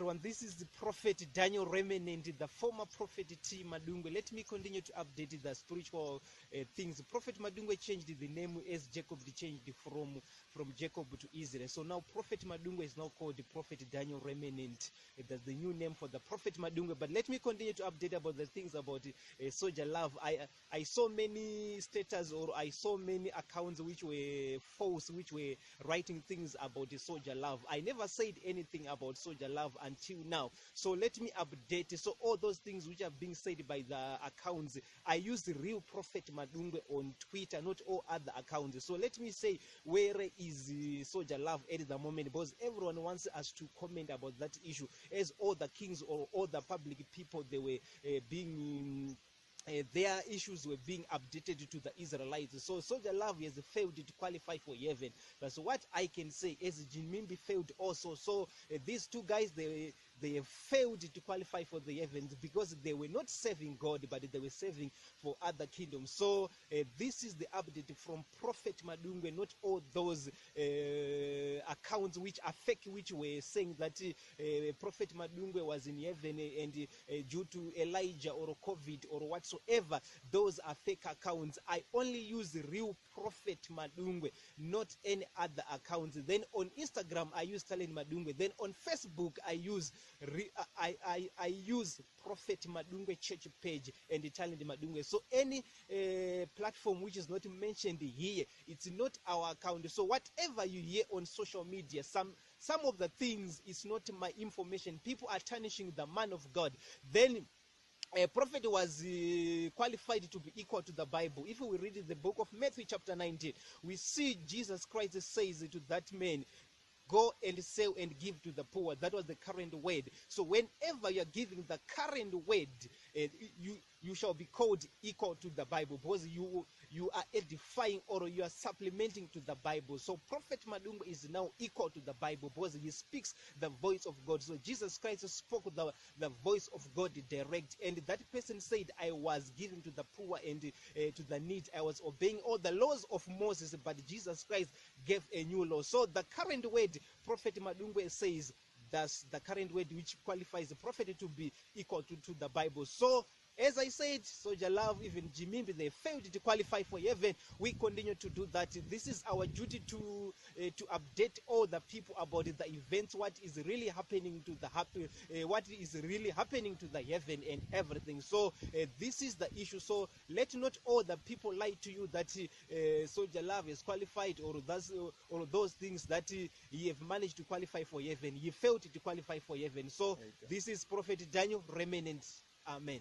everyone. This is the Prophet Daniel Remnant, the former Prophet T. Madungwe. Let me continue to update the spiritual things. Prophet Madungwe changed the name as Jacob changed from Jacob to Israel. So now Prophet Madungwe is now called the Prophet Daniel Remnant. That's the new name for the Prophet Madungwe. But let me continue to update about the things about Soldier Love. I saw many status, or I saw many accounts which were false, which were writing things about the Soldier Love. I never said anything about Soldier Love until now. So let me update. So all those things which are being said by the accounts, I use the real Prophet Madungwe on Twitter, not all other accounts. So let me say, where is Soldier Love at the moment? Because everyone wants us to comment about that issue, as all the kings or all the public people, they were being their issues were being updated to the Israelites. So Soldier Love has failed to qualify for heaven. That's what I can say, as Ginimbi failed also. So these two guys, they failed to qualify for the heavens because they were not serving God, but they were serving for other kingdoms. So this is the update from Prophet Madungwe, not all those accounts which are fake, which were saying that Prophet Madungwe was in heaven and due to Elijah or COVID or whatsoever. Those are fake accounts. I only use the real Prophet Madungwe, not any other accounts. Then on Instagram I use Talent Madungwe. Then on Facebook I use Prophet Madungwe church page and the Talent Madungwe. So any platform which is not mentioned here, it's not our account. So whatever you hear on social media, some of the things is not my information. People are tarnishing the man of God. Then a prophet was qualified to be equal to the Bible. If we read the book of Matthew chapter 19, we see Jesus Christ says to that man, go and sell and give to the poor. That was the current word. So whenever you are giving the current word, you shall be called equal to the Bible, because you are edifying or you are supplementing to the Bible. So Prophet Madungwe is now equal to the Bible because he speaks the voice of God. So Jesus Christ spoke the voice of God direct, and that person said, I was giving to the poor and to the needy. I was obeying all the laws of Moses, but Jesus Christ gave a new law. So the current word Prophet Madungwe says, that's the current word which qualifies the prophet to be equal to the Bible. So as I said, Soldier Love, even Ginimbi, they failed to qualify for heaven. We continue to do that. This is our duty to update all the people about the events, what is really happening to what is really happening to the heaven and everything. So this is the issue. So let not all the people lie to you that Soldier Love is qualified, or those things that he have managed to qualify for heaven. He failed to qualify for heaven. So this is Prophet Daniel Remnant. Amen.